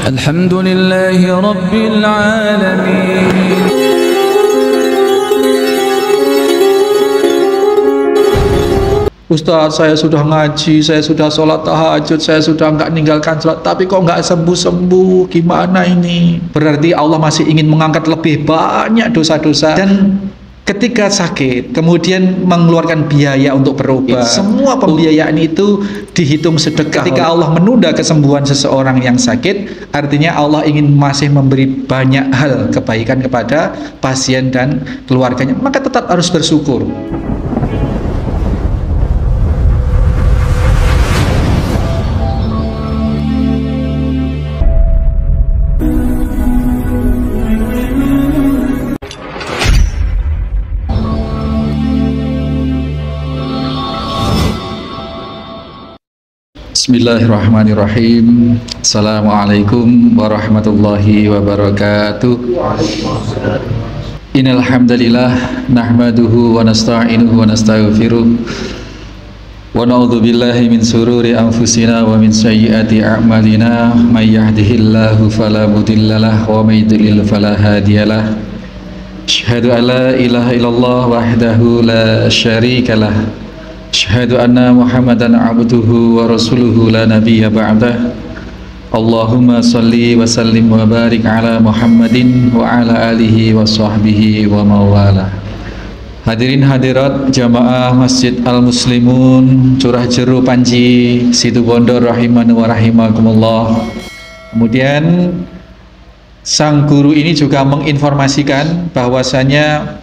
Alhamdulillahi Rabbil Alamin. Ustaz, saya sudah ngaji, saya sudah sholat tahajud, saya sudah nggak ninggalkan sholat, tapi kok nggak sembuh-sembuh, gimana ini? Berarti Allah masih ingin mengangkat lebih banyak dosa-dosa. Dan ketika sakit, kemudian mengeluarkan biaya untuk berobat, semua pembiayaan itu dihitung sedekah. Ketika Allah menunda kesembuhan seseorang yang sakit, artinya Allah ingin masih memberi banyak hal kebaikan kepada pasien dan keluarganya, maka tetap harus bersyukur. Bismillahirrahmanirrahim. Assalamualaikum warahmatullahi wabarakatuh. Innal hamdalillah nahmaduhu wa nasta'inuhu wa nastaghfiruh wa na'udzu billahi min sururi anfusina wa min sayyiati a'malina may yahdihillahu fala mudhillalah wa may yudlil fala hadiyalah. Asyhadu an la ilaha illallah wahdahu la syarikalah. Asyhadu anna Muhammadan abduhu wa rasuluhu la nabiyya ba'dah. Allahumma salli wa sallim wa barik ala Muhammadin wa ala alihi wa sahbihi wa mawala. Hadirin hadirat jamaah Masjid Al-Muslimun Curah Jeru Panji Situbondo rahimani wa rahimakumullah. Kemudian sang guru ini juga menginformasikan bahwasanya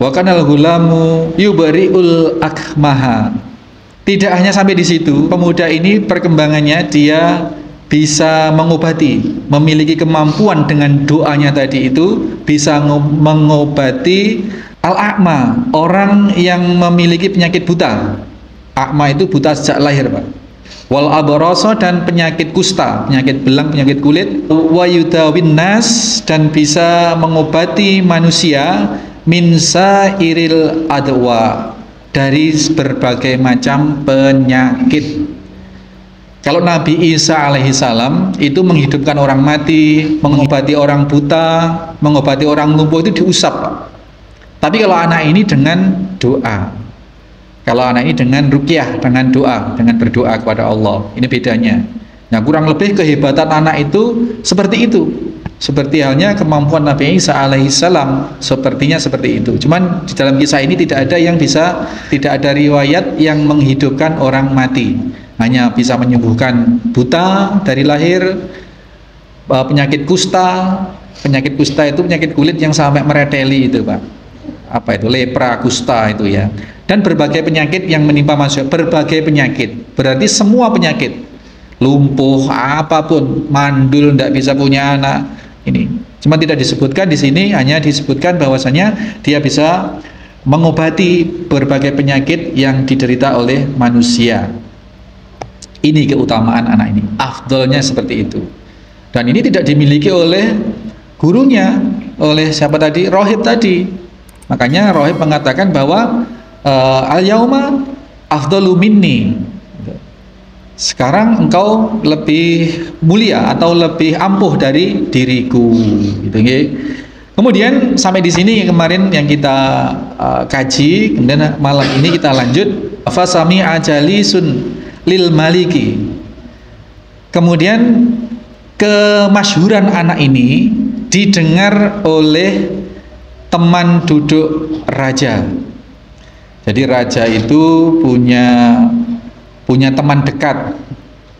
wa kanal gulamu yubari'ul akmaha. Tidak hanya sampai di situ, pemuda ini perkembangannya dia bisa mengobati, memiliki kemampuan dengan doanya tadi itu bisa mengobati al-akma, orang yang memiliki penyakit buta. Akma itu buta sejak lahir, Pak. Wal abaroso, dan penyakit kusta, penyakit belang, penyakit kulit. Wa yudawin nas, dan bisa mengobati manusia min sairil adwa, dari berbagai macam penyakit. Kalau Nabi Isa alaihissalam itu menghidupkan orang mati, mengobati orang buta, mengobati orang lumpuh, itu diusap. Tapi kalau anak ini dengan doa, kalau anak ini dengan ruqyah, dengan doa, dengan berdoa kepada Allah, ini bedanya. Nah, kurang lebih kehebatan anak itu seperti itu. Seperti halnya kemampuan Nabi Isa alaihissalam, sepertinya seperti itu. Cuman di dalam kisah ini tidak ada yang bisa, tidak ada riwayat yang menghidupkan orang mati. Hanya bisa menyembuhkan buta dari lahir, penyakit kusta. Penyakit kusta itu penyakit kulit yang sampai mereteli itu, Pak. Apa itu? Lepra, kusta itu ya. Dan berbagai penyakit yang menimpa manusia, berbagai penyakit. Berarti semua penyakit. Lumpuh, apapun, mandul, tidak bisa punya anak. Ini cuma tidak disebutkan di sini, hanya disebutkan bahwasanya dia bisa mengobati berbagai penyakit yang diderita oleh manusia. Ini keutamaan anak ini, afdolnya seperti itu. Dan ini tidak dimiliki oleh gurunya, oleh siapa tadi? Rohib tadi. Makanya Rohib mengatakan bahwa al-yauma afdalu minni. Sekarang engkau lebih mulia atau lebih ampuh dari diriku, gitu. Kemudian sampai di sini kemarin yang kita kaji, kemudian malam ini kita lanjut. Fasami ajalisun lil maliki. Kemudian kemasyhuran anak ini didengar oleh teman duduk raja. Jadi raja itu punya teman dekat.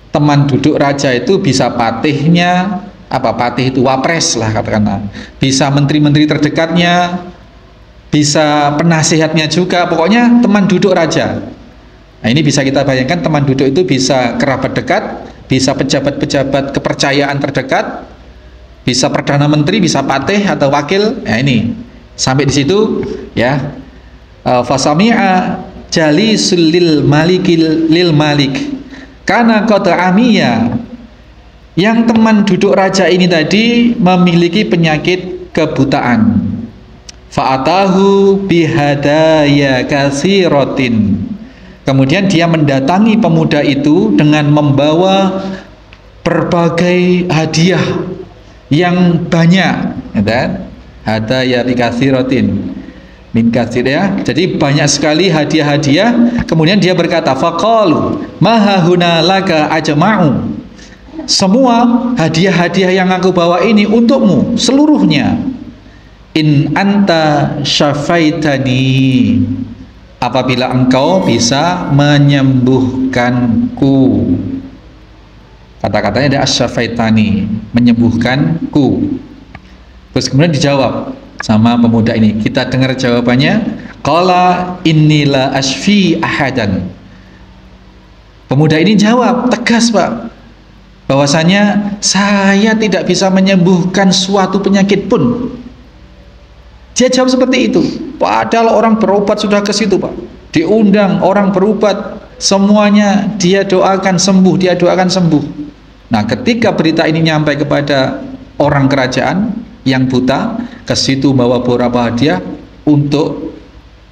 Teman duduk raja itu bisa patihnya, apa patih itu wapres lah katakanlah, bisa menteri-menteri terdekatnya, bisa penasihatnya juga, pokoknya teman duduk raja. Nah, ini bisa kita bayangkan, teman duduk itu bisa kerabat dekat, bisa pejabat-pejabat kepercayaan terdekat, bisa perdana menteri, bisa patih atau wakil. Nah, ini sampai di situ ya. Fasami'a jalisul lil malik, karena kota amiyah, yang teman duduk raja ini tadi memiliki penyakit kebutaan. Fa'atahu bihadaya katsiratin. Kemudian dia mendatangi pemuda itu dengan membawa berbagai hadiah yang banyak, ya kan? Hadaya bikatsiratin min katsir, ya. Jadi banyak sekali hadiah-hadiah. Kemudian dia berkata, faqalu ma hahuna laka ajma'u. Semua hadiah-hadiah yang aku bawa ini untukmu seluruhnya. In anta syafaitani, apabila engkau bisa menyembuhkanku. Kata-katanya ada asyafaitani, menyembuhkanku. Terus kemudian dijawab sama pemuda ini. Kita dengar jawabannya. Qala innila asfi ahadan. Pemuda ini jawab tegas, Pak, bahwasanya saya tidak bisa menyembuhkan suatu penyakit pun. Dia jawab seperti itu. Padahal orang berobat sudah ke situ, Pak. Diundang orang berobat, semuanya dia doakan sembuh, dia doakan sembuh. Nah, ketika berita ini nyampai kepada orang kerajaan yang buta, ke situ bawa beberapa hadiah untuk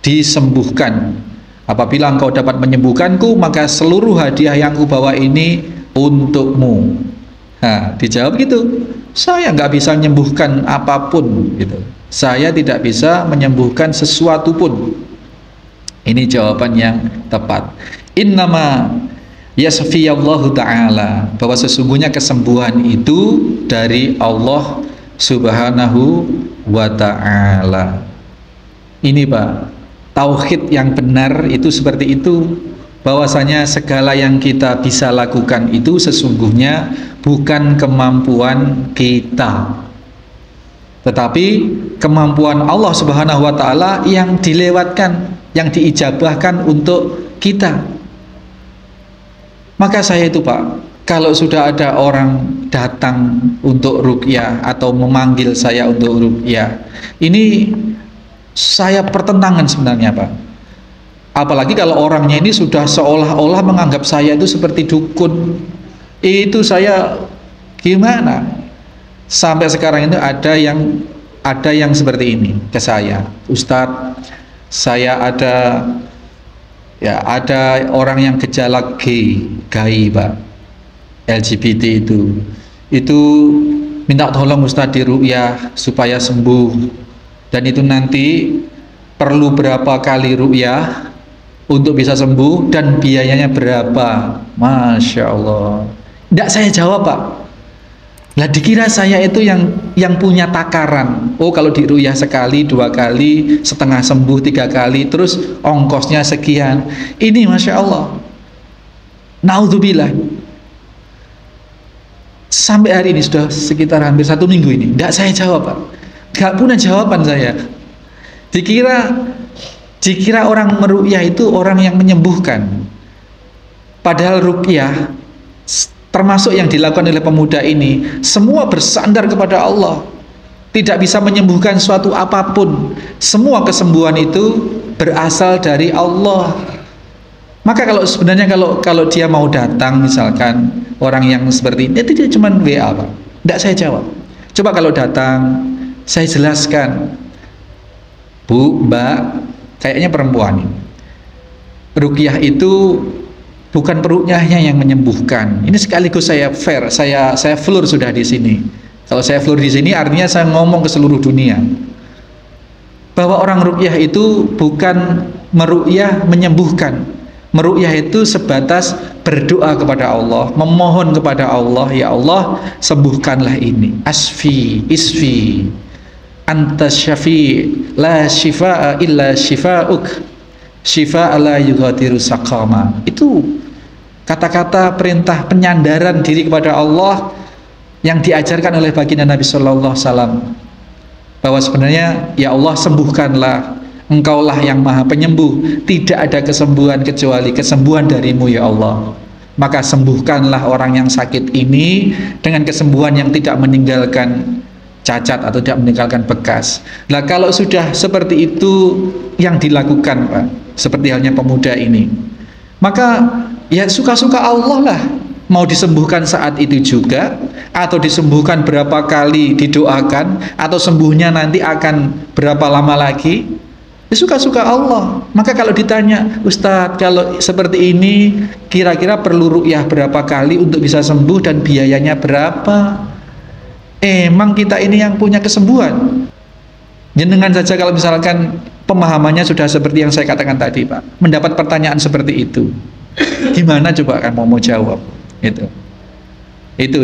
disembuhkan. Apabila engkau dapat menyembuhkanku, maka seluruh hadiah yang ku bawa ini untukmu. Nah, dijawab gitu. Saya nggak bisa menyembuhkan apapun, gitu. Saya tidak bisa menyembuhkan sesuatu pun. Ini jawaban yang tepat. Innama yasfiyallahu ta'ala, bahwa sesungguhnya kesembuhan itu dari Allah Subhanahu wa ta'ala. Ini, Pak, tauhid yang benar itu seperti itu, bahwasanya segala yang kita bisa lakukan itu sesungguhnya bukan kemampuan kita, tetapi kemampuan Allah Subhanahu wa ta'ala yang dilewatkan, yang diijabahkan untuk kita. Maka saya itu, Pak, kalau sudah ada orang datang untuk ruqyah atau memanggil saya untuk ruqyah, ini saya pertentangan sebenarnya, Pak. Apalagi kalau orangnya ini sudah seolah-olah menganggap saya itu seperti dukun. Itu saya gimana? Sampai sekarang itu ada yang seperti ini ke saya. Ustadz, saya ada orang yang gejala gay, Pak. LGBT itu minta tolong Ustadz di ruqyah supaya sembuh, dan itu nanti perlu berapa kali ruqyah untuk bisa sembuh dan biayanya berapa. Masya Allah. Tidak saya jawab, Pak. Lah, dikira saya itu yang punya takaran. Oh, kalau di ruqyah sekali, 2 kali, setengah sembuh, 3 kali, terus ongkosnya sekian. Ini Masya Allah. Naudzubillah. Sampai hari ini sudah sekitar hampir 1 minggu ini, tidak saya jawab, Pak. Gak punya jawaban saya. Dikira orang meruqyah itu orang yang menyembuhkan. Padahal ruqyah, termasuk yang dilakukan oleh pemuda ini, semua bersandar kepada Allah. Tidak bisa menyembuhkan suatu apapun. Semua kesembuhan itu berasal dari Allah. Maka sebenarnya kalau dia mau datang, misalkan orang yang seperti ini, itu dia cuma WA, Pak. Tidak saya jawab. Coba kalau datang, saya jelaskan, Bu, Mbak, kayaknya perempuan ini. Ruqyah itu bukan peruqyahnya yang menyembuhkan. Ini sekaligus saya fair, saya floor sudah di sini. Kalau saya floor di sini, artinya saya ngomong ke seluruh dunia bahwa orang ruqyah itu bukan meruqyah menyembuhkan. Meruqyah itu sebatas berdoa kepada Allah, memohon kepada Allah, ya Allah, sembuhkanlah ini. Asfi, isfi, anta syafi, la syifaa illa syifauk, syifaa la yughadiru saqama. Itu kata-kata perintah penyandaran diri kepada Allah yang diajarkan oleh baginda Nabi Sallallahu Alaihi Wasallam, bahwa sebenarnya ya Allah, sembuhkanlah, Engkaulah yang maha penyembuh, tidak ada kesembuhan kecuali kesembuhan darimu ya Allah. Maka sembuhkanlah orang yang sakit ini dengan kesembuhan yang tidak meninggalkan cacat atau tidak meninggalkan bekas. Nah, kalau sudah seperti itu yang dilakukan, Pak, seperti halnya pemuda ini, maka ya suka-suka Allah lah, mau disembuhkan saat itu juga, atau disembuhkan berapa kali didoakan, atau sembuhnya nanti akan berapa lama lagi. Ya suka-suka Allah. Maka kalau ditanya, Ustadz, kalau seperti ini kira-kira perlu ruqyah berapa kali untuk bisa sembuh dan biayanya berapa? Emang kita ini yang punya kesembuhan? Jenengan saja kalau misalkan pemahamannya sudah seperti yang saya katakan tadi, Pak, mendapat pertanyaan seperti itu, gimana coba kamu mau jawab? Itu.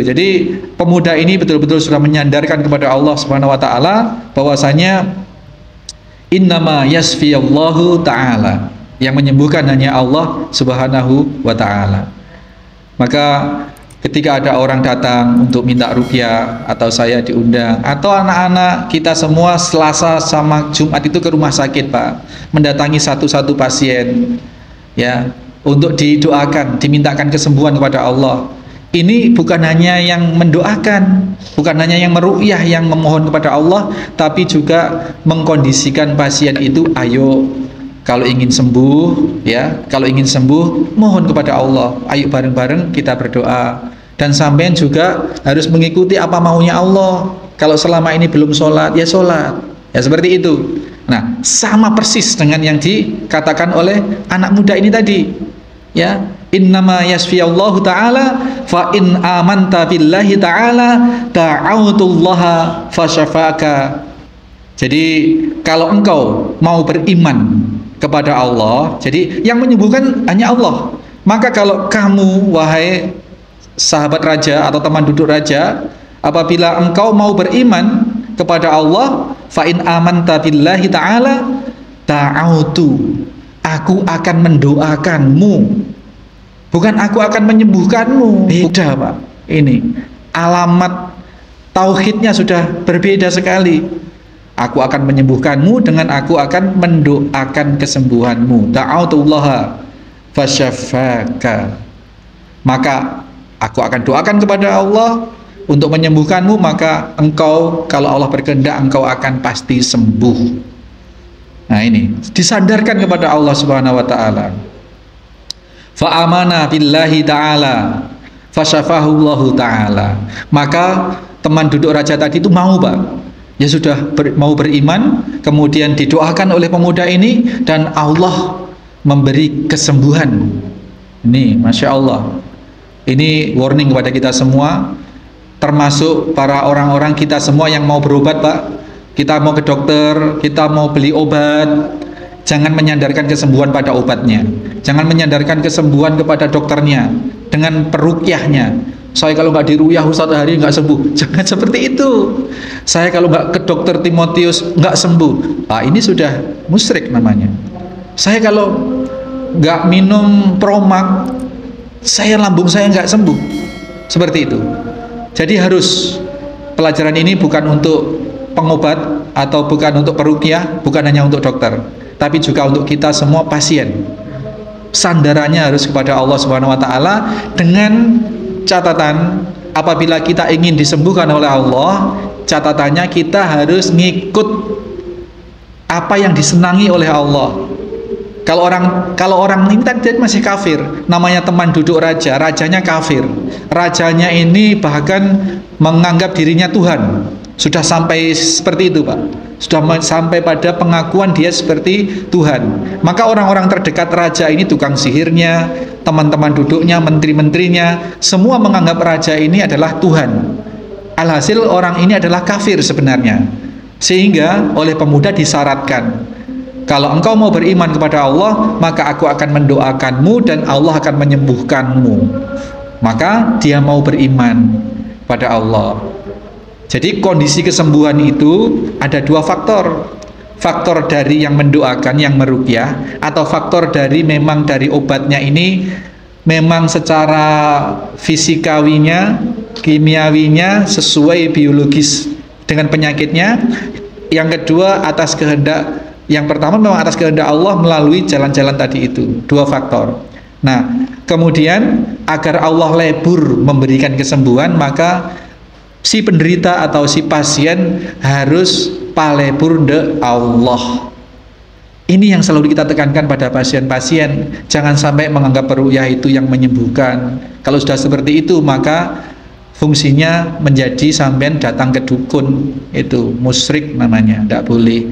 Jadi pemuda ini betul-betul sudah menyandarkan kepada Allah Subhanahu wa taala bahwasanya innama yasfiyallahu ta'ala, yang menyembuhkan hanya Allah Subhanahu wa ta'ala. Maka ketika ada orang datang untuk minta ruqyah, atau saya diundang, atau anak-anak kita semua Selasa sama Jumat itu ke rumah sakit, Pak, mendatangi satu-satu pasien, ya, untuk didoakan, dimintakan kesembuhan kepada Allah. Ini bukan hanya yang mendoakan, bukan hanya yang meruqyah, yang memohon kepada Allah, tapi juga mengkondisikan pasien itu, ayo kalau ingin sembuh, ya, kalau ingin sembuh mohon kepada Allah, ayo bareng-bareng kita berdoa. Dan sampean juga harus mengikuti apa maunya Allah. Kalau selama ini belum sholat, ya sholat, ya seperti itu. Nah, sama persis dengan yang dikatakan oleh anak muda ini tadi, ya, innama yasfiyallahu ta'ala fa in amanta billahi ta'ala ta'autullaha fasyafaka. Jadi kalau engkau mau beriman kepada Allah, jadi yang menyembuhkan hanya Allah. Maka kalau kamu, wahai sahabat raja atau teman duduk raja, apabila engkau mau beriman kepada Allah, fa in amanta billahi ta'ala ta'autu, aku akan mendoakanmu, bukan aku akan menyembuhkanmu. Beda, Pak. Ini alamat tauhidnya sudah berbeda sekali. Aku akan menyembuhkanmu dengan aku akan mendoakan kesembuhanmu. Ta'autullaha fasyafaka. Maka aku akan doakan kepada Allah untuk menyembuhkanmu, maka engkau, kalau Allah berkehendak, engkau akan pasti sembuh. Nah, ini disandarkan kepada Allah Subhanahu wa taala. Fa amana billahi ta'ala fasyafahullahu ta'ala. Maka teman duduk raja tadi itu mau, Pak. Ya sudah mau beriman, kemudian didoakan oleh pemuda ini, dan Allah memberi kesembuhan. Ini Masya Allah. Ini warning kepada kita semua, termasuk para orang-orang kita semua yang mau berobat, Pak. Kita mau ke dokter, kita mau beli obat, jangan menyandarkan kesembuhan pada obatnya, jangan menyandarkan kesembuhan kepada dokternya dengan peruqyahnya. Saya kalau nggak diruqyah Ustaz hari nggak sembuh, jangan seperti itu. Saya kalau nggak ke dokter Timotius nggak sembuh, ini sudah musyrik namanya. Saya kalau nggak minum Promak, lambung saya nggak sembuh. Seperti itu. Jadi harus, pelajaran ini bukan untuk pengobat atau bukan untuk peruqyah, bukan hanya untuk dokter, tapi juga untuk kita semua pasien. Sandarannya harus kepada Allah Subhanahu wa taala, dengan catatan apabila kita ingin disembuhkan oleh Allah, catatannya kita harus ngikut apa yang disenangi oleh Allah. Kalau orang ini tadi masih kafir, namanya teman duduk raja, rajanya kafir. Rajanya ini bahkan menganggap dirinya Tuhan. Sudah sampai seperti itu, Pak. Sudah sampai pada pengakuan dia seperti Tuhan. Maka orang-orang terdekat raja ini, tukang sihirnya, teman-teman duduknya, menteri-menterinya, semua menganggap raja ini adalah Tuhan. Alhasil orang ini adalah kafir sebenarnya. Sehingga oleh pemuda disyaratkan, kalau engkau mau beriman kepada Allah, maka aku akan mendoakanmu dan Allah akan menyembuhkanmu. Maka dia mau beriman pada Allah. Jadi kondisi kesembuhan itu ada dua faktor. Faktor dari yang mendoakan, yang meruqyah, atau faktor dari memang dari obatnya ini memang secara fisikawinya, kimiawinya sesuai biologis dengan penyakitnya. Yang kedua atas kehendak, yang pertama memang atas kehendak Allah melalui jalan-jalan tadi itu. Dua faktor. Nah, kemudian agar Allah lebur memberikan kesembuhan, maka si penderita atau si pasien harus palebur de Allah. Ini yang selalu kita tekankan pada pasien-pasien. Jangan sampai menganggap peruqyah itu yang menyembuhkan. Kalau sudah seperti itu, maka fungsinya menjadi sampean datang ke dukun, itu musyrik namanya, tidak boleh.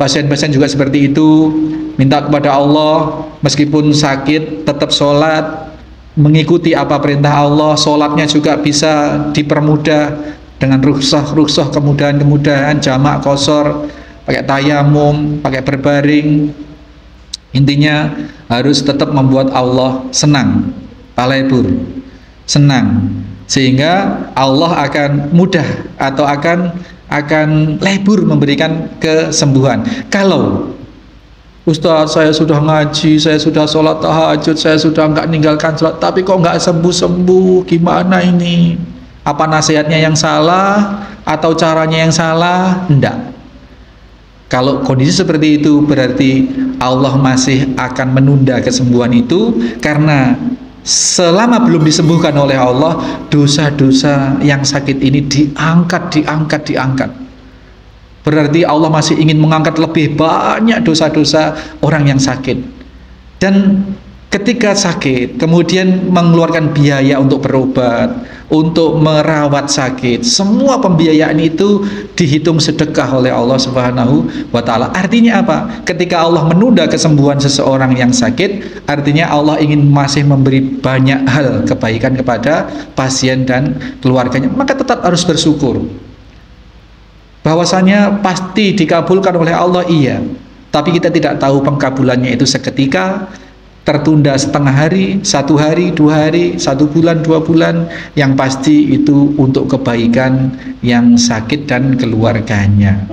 Pasien-pasien juga seperti itu, minta kepada Allah, meskipun sakit tetap sholat, mengikuti apa perintah Allah. Sholatnya juga bisa dipermudah dengan rukhsah kemudahan-kemudahan, jamak qashar, pakai tayamum, pakai berbaring. Intinya harus tetap membuat Allah senang, palebur, senang, sehingga Allah akan mudah atau akan lebur memberikan kesembuhan. Kalau Ustaz, saya sudah ngaji, saya sudah sholat tahajud, saya sudah nggak ninggalkan sholat, tapi kok nggak sembuh-sembuh, gimana ini? Apa nasihatnya yang salah atau caranya yang salah? Enggak. Kalau kondisi seperti itu, berarti Allah masih akan menunda kesembuhan itu, karena selama belum disembuhkan oleh Allah, dosa-dosa yang sakit ini diangkat. Berarti Allah masih ingin mengangkat lebih banyak dosa-dosa orang yang sakit. Dan ketika sakit, kemudian mengeluarkan biaya untuk berobat, untuk merawat sakit, semua pembiayaan itu dihitung sedekah oleh Allah Subhanahu wa Ta'ala. Artinya apa? Ketika Allah menunda kesembuhan seseorang yang sakit, artinya Allah ingin masih memberi banyak hal kebaikan kepada pasien dan keluarganya. Maka tetap harus bersyukur bahwasanya pasti dikabulkan oleh Allah, iya, tapi kita tidak tahu pengkabulannya itu seketika, tertunda setengah hari, 1 hari, 2 hari, 1 bulan, 2 bulan. Yang pasti itu untuk kebaikan yang sakit dan keluarganya.